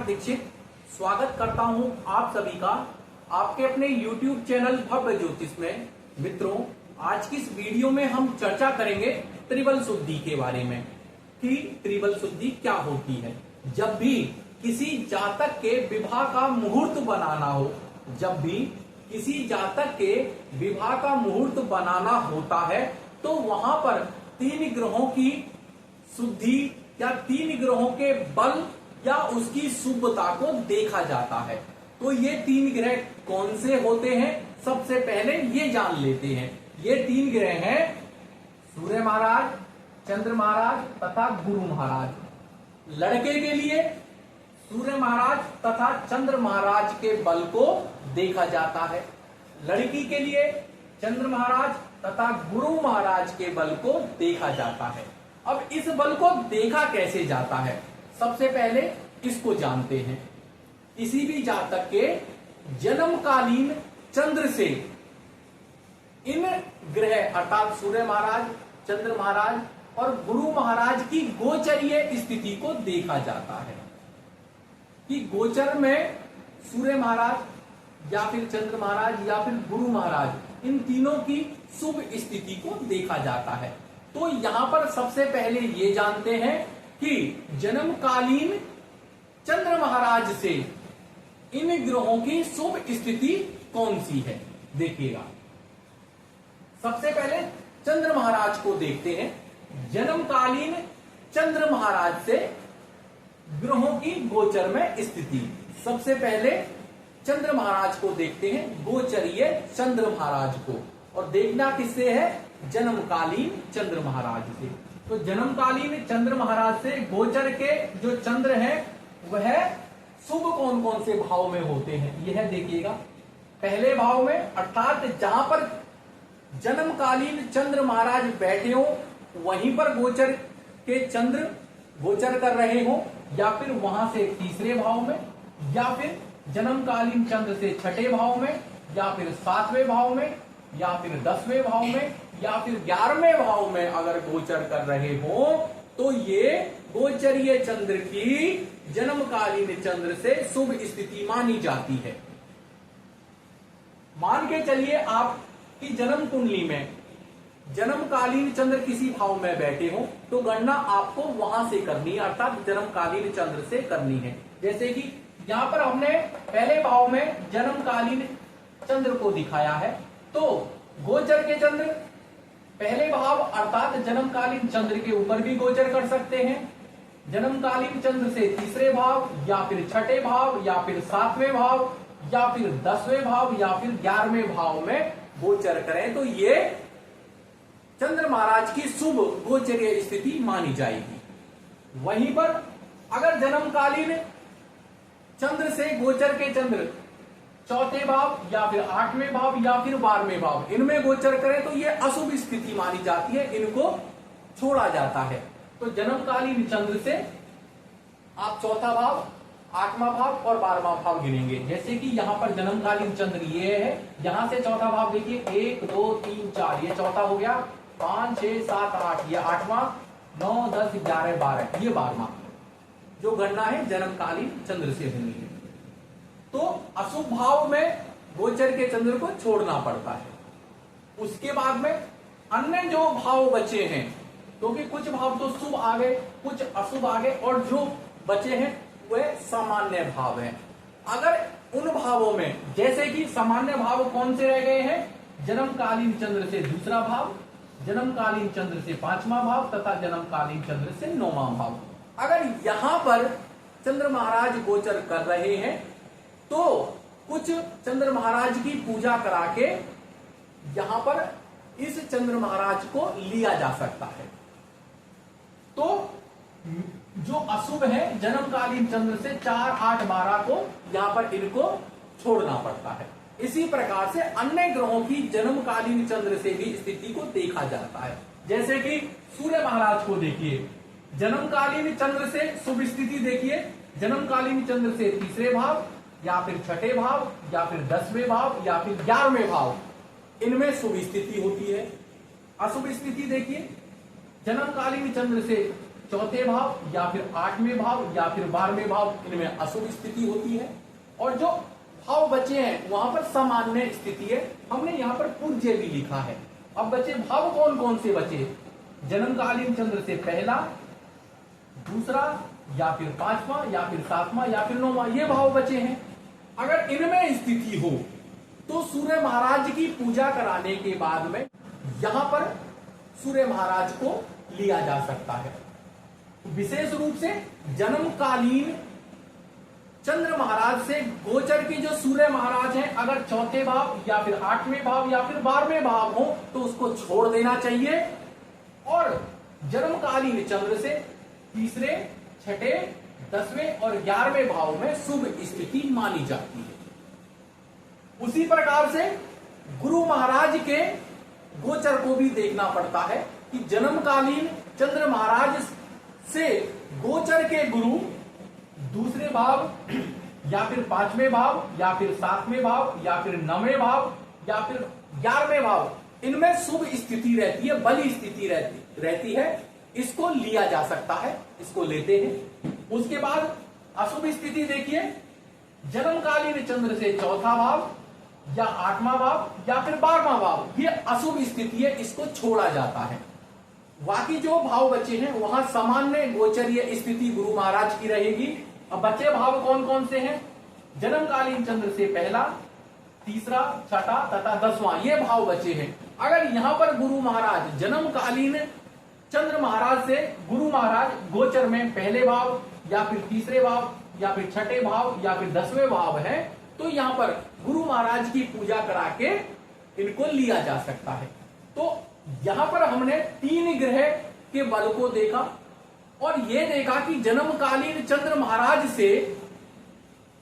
दीक्षित स्वागत करता हूं आप सभी का आपके अपने YouTube चैनल भव्य ज्योतिष में। मित्रों, आज की इस वीडियो में हम चर्चा करेंगे त्रिबल शुद्धि के बारे में कि त्रिबल शुद्धि क्या होती है। जब भी किसी जातक के विवाह का मुहूर्त बनाना हो, जब भी किसी जातक के विवाह का मुहूर्त बनाना होता है तो वहां पर तीन ग्रहों की शुद्धि या तीन ग्रहों के बल या उसकी शुभता को देखा जाता है। तो ये तीन ग्रह कौन से होते हैं, सबसे पहले ये जान लेते हैं। ये तीन ग्रह हैं सूर्य महाराज, चंद्र महाराज तथा गुरु महाराज। लड़के के लिए सूर्य महाराज तथा चंद्र महाराज के बल को देखा जाता है, लड़की के लिए चंद्र महाराज तथा गुरु महाराज के बल को देखा जाता है। अब इस बल को देखा कैसे जाता है, सबसे पहले इसको जानते हैं। किसी भी जातक के जन्मकालीन चंद्र से इन ग्रह अर्थात सूर्य महाराज, चंद्र महाराज और गुरु महाराज की गोचरीय स्थिति को देखा जाता है कि गोचर में सूर्य महाराज या फिर चंद्र महाराज या फिर गुरु महाराज, इन तीनों की शुभ स्थिति को देखा जाता है। तो यहां पर सबसे पहले ये जानते हैं कि जन्मकालीन चंद्र महाराज से इन ग्रहों की शुभ स्थिति कौन सी है। देखिएगा, सबसे पहले चंद्र महाराज को देखते हैं। जन्मकालीन चंद्र महाराज से ग्रहों की गोचर में स्थिति। सबसे पहले चंद्र महाराज को देखते हैं, गोचरीय चंद्र महाराज को, और देखना किससे है, जन्मकालीन चंद्र महाराज से। तो जन्मकालीन चंद्र महाराज से गोचर के जो चंद्र हैं वह शुभ कौन कौन से भाव में होते हैं, यह देखिएगा। पहले भाव में अर्थात जहां पर जन्मकालीन चंद्र महाराज बैठे हो वहीं पर गोचर के चंद्र गोचर कर रहे हो, या फिर वहां से तीसरे भाव में, या फिर जन्मकालीन चंद्र से छठे भाव में, या फिर सातवें भाव में, या फिर 10वें भाव में, या फिर 11वें भाव में अगर गोचर कर रहे हो तो ये गोचरीय चंद्र की जन्मकालीन चंद्र से शुभ स्थिति मानी जाती है। मान के चलिए आपकी जन्म कुंडली में जन्मकालीन चंद्र किसी भाव में बैठे हो तो गणना आपको वहां से करनी है, अर्थात जन्मकालीन चंद्र से करनी है। जैसे कि यहां पर हमने पहले भाव में जन्मकालीन चंद्र को दिखाया है, तो गोचर के चंद्र पहले भाव अर्थात जन्मकालीन चंद्र के ऊपर भी गोचर कर सकते हैं। जन्मकालीन चंद्र से तीसरे भाव या फिर छठे भाव या फिर सातवें भाव या फिर 10वें भाव या फिर 11वें भाव में गोचर करें तो ये चंद्र महाराज की शुभ गोचरीय स्थिति मानी जाएगी। वहीं पर अगर जन्मकालीन चंद्र से गोचर के चंद्र चौथे भाव या फिर 8वें भाव या फिर 12वें भाव इनमें गोचर करें तो ये अशुभ स्थिति मानी जाती है, इनको छोड़ा जाता है। तो जन्मकालीन चंद्र से आप चौथा भाव, 8वां भाव और 12वां भाव गिनेंगे। जैसे कि यहाँ पर जन्मकालीन चंद्र ये है, यहां से चौथा भाव देखिए 1 2 3 4 ये चौथा हो गया, 5 6 7 8 ये 8वां, 9 10 11 12 ये 12वां, जो गणना है जन्मकालीन चंद्र से होनी है। तो अशुभ भाव में गोचर के चंद्र को छोड़ना पड़ता है। उसके बाद में अन्य जो भाव बचे हैं, क्योंकि कुछ भाव तो शुभ आ गए, कुछ अशुभ आ गए, और जो बचे हैं वह सामान्य भाव हैं। अगर उन भावों में जैसे कि सामान्य भाव कौन से रह गए हैं, जन्मकालीन चंद्र से दूसरा भाव, जन्मकालीन चंद्र से 5वां भाव तथा जन्मकालीन चंद्र से 9वां भाव। अगर यहां पर चंद्र महाराज गोचर कर रहे हैं तो कुछ चंद्र महाराज की पूजा करा के यहां पर इस चंद्र महाराज को लिया जा सकता है। तो जो अशुभ है जन्मकालीन चंद्र से 4 8 12 को यहां पर इनको छोड़ना पड़ता है। इसी प्रकार से अन्य ग्रहों की जन्मकालीन चंद्र से भी स्थिति को देखा जाता है। जैसे कि सूर्य महाराज को देखिए, जन्मकालीन चंद्र से शुभ स्थिति देखिए, जन्मकालीन चंद्र से तीसरे भाव या फिर छठे भाव या फिर 10वें भाव या फिर 11वें भाव, इनमें शुभ स्थिति होती है। अशुभ स्थिति देखिए, जन्मकालीन चंद्र से चौथे भाव या फिर 8वें भाव या फिर 12वें भाव, इनमें अशुभ स्थिति होती है। और जो भाव बचे हैं वहां पर सामान्य स्थिति है। हमने यहाँ पर पूज्य भी लिखा है। अब बचे भाव कौन कौन से बचे? जन्मकालीन चंद्र से पहला, दूसरा या फिर 5वां या फिर 7वां या फिर 9वां, ये भाव बचे हैं। अगर इनमें स्थिति हो तो सूर्य महाराज की पूजा कराने के बाद में यहां पर सूर्य महाराज को लिया जा सकता है। विशेष रूप से जन्मकालीन चंद्र महाराज से गोचर की जो सूर्य महाराज हैं, अगर चौथे भाव या फिर 8वें भाव या फिर 12वें भाव हो तो उसको छोड़ देना चाहिए। और जन्मकालीन चंद्र से तीसरे, छठे, 10वें और 11वें भाव में शुभ स्थिति मानी जाती है। उसी प्रकार से गुरु महाराज के गोचर को भी देखना पड़ता है कि जन्मकालीन चंद्र महाराज से गोचर के गुरु दूसरे भाव या फिर 5वें भाव या फिर 7वें भाव या फिर 9वें भाव या फिर 11वें भाव, इनमें शुभ स्थिति रहती है, बली स्थिति रहती है, इसको लिया जा सकता है, इसको लेते हैं। उसके बाद अशुभ स्थिति देखिए, जन्मकालीन चंद्र से चौथा भाव या 8वां भाव या फिर 12वां भाव, ये अशुभ स्थिति है, इसको छोड़ा जाता है। बाकी जो भाव बचे हैं वहां सामान्य गोचरीय स्थिति गुरु महाराज की रहेगी। अब बचे भाव कौन कौन से हैं? जन्मकालीन चंद्र से पहला, तीसरा, छठा तथा 10वां, ये भाव बचे हैं। अगर यहां पर गुरु महाराज जन्मकालीन चंद्र महाराज से गुरु महाराज गोचर में पहले भाव या फिर तीसरे भाव या फिर छठे भाव या फिर 10वें भाव है, तो यहां पर गुरु महाराज की पूजा करा के इनको लिया जा सकता है। तो यहां पर हमने 3 ग्रह के बल को देखा और यह देखा कि जन्मकालीन चंद्र महाराज से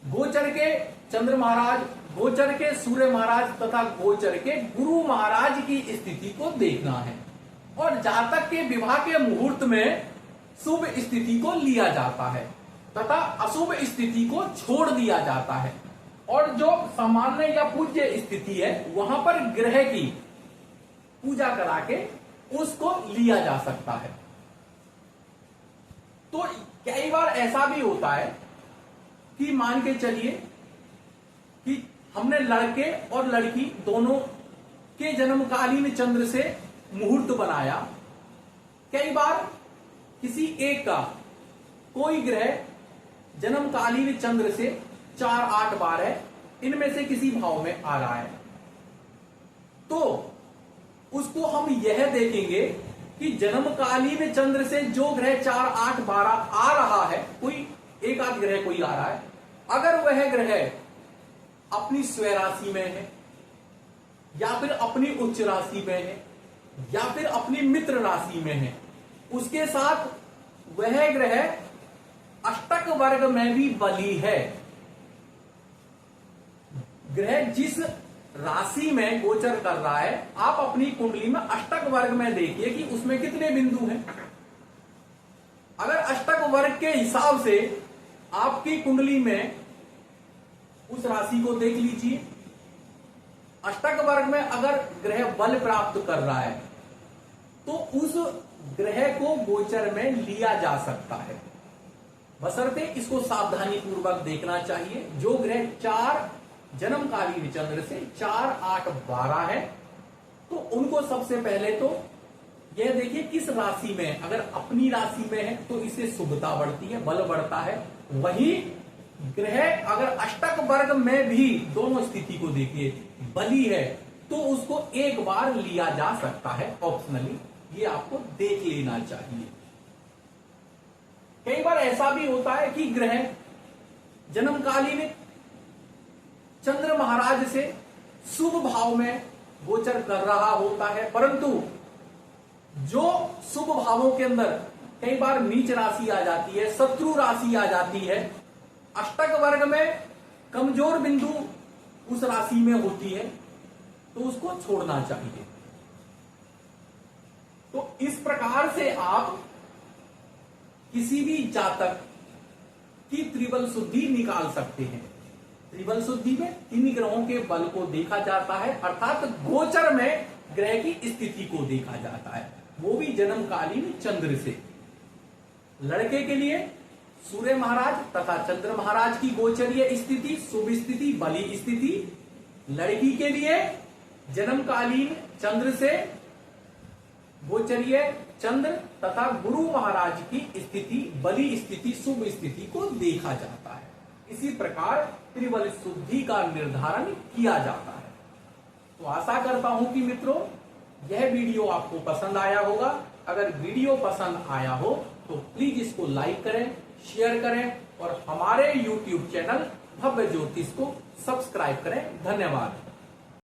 गोचर के चंद्र महाराज, गोचर के सूर्य महाराज तथा गोचर के गुरु महाराज की स्थिति को देखना है। और जातक के विवाह के मुहूर्त में शुभ स्थिति को लिया जाता है तथा अशुभ स्थिति को छोड़ दिया जाता है। और जो सामान्य या पूज्य स्थिति है वहां पर ग्रह की पूजा करा के उसको लिया जा सकता है। तो कई बार ऐसा भी होता है कि मान के चलिए कि हमने लड़के और लड़की दोनों के जन्मकालीन चंद्र से मुहूर्त बनाया। कई बार किसी एक का कोई ग्रह जन्मकालीन चंद्र से 4, 8, 12 इनमें से किसी भाव में आ रहा है, तो उसको हम यह देखेंगे कि जन्मकालीन चंद्र से जो ग्रह 4, 8, 12 आ रहा है, कोई एक आध ग्रह कोई आ रहा है, अगर वह ग्रह अपनी स्वयं राशि में है या फिर अपनी उच्च राशि में है या फिर अपनी मित्र राशि में है, उसके साथ वह ग्रह अष्टक वर्ग में भी बली है। ग्रह जिस राशि में गोचर कर रहा है, आप अपनी कुंडली में अष्टक वर्ग में देखिए कि उसमें कितने बिंदु हैं। अगर अष्टक वर्ग के हिसाब से आपकी कुंडली में उस राशि को देख लीजिए, अष्टक वर्ग में अगर ग्रह बल प्राप्त कर रहा है तो उस ग्रह को गोचर में लिया जा सकता है, बशर्ते इसको सावधानी पूर्वक देखना चाहिए। जो ग्रह 4 जन्मकालीन चंद्र से 4, 8, 12 है, तो उनको सबसे पहले तो यह देखिए किस राशि में। अगर अपनी राशि में है तो इससे शुभता बढ़ती है, बल बढ़ता है। वही ग्रह अगर अष्टक वर्ग में भी दोनों स्थिति को देखिए बली है तो उसको एक बार लिया जा सकता है ऑप्शनली, ये आपको देख लेना चाहिए। कई बार ऐसा भी होता है कि ग्रह जन्मकालीन चंद्र महाराज से शुभ भाव में गोचर कर रहा होता है, परंतु जो शुभ भावों के अंदर कई बार नीच राशि आ जाती है, शत्रु राशि आ जाती है, अष्टक वर्ग में कमजोर बिंदु उस राशि में होती है, तो उसको छोड़ना चाहिए। तो इस प्रकार से आप किसी भी जातक की त्रिबल शुद्धि निकाल सकते हैं। त्रिबल शुद्धि में 3 ग्रहों के बल को देखा जाता है, अर्थात गोचर में ग्रह की स्थिति को देखा जाता है, वो भी जन्मकालीन चंद्र से। लड़के के लिए सूर्य महाराज तथा चंद्र महाराज की गोचरीय स्थिति शुभ स्थिति बली स्थिति। लड़की के लिए जन्मकालीन चंद्र से गोचरीय चंद्र तथा गुरु महाराज की स्थिति बली स्थिति शुभ स्थिति को देखा जाता है। इसी प्रकार त्रिबल शुद्धि का निर्धारण किया जाता है। तो आशा करता हूं कि मित्रों यह वीडियो आपको पसंद आया होगा। अगर वीडियो पसंद आया हो तो प्लीज इसको लाइक करें, शेयर करें और हमारे YouTube चैनल भव्य ज्योतिष को सब्सक्राइब करें। धन्यवाद।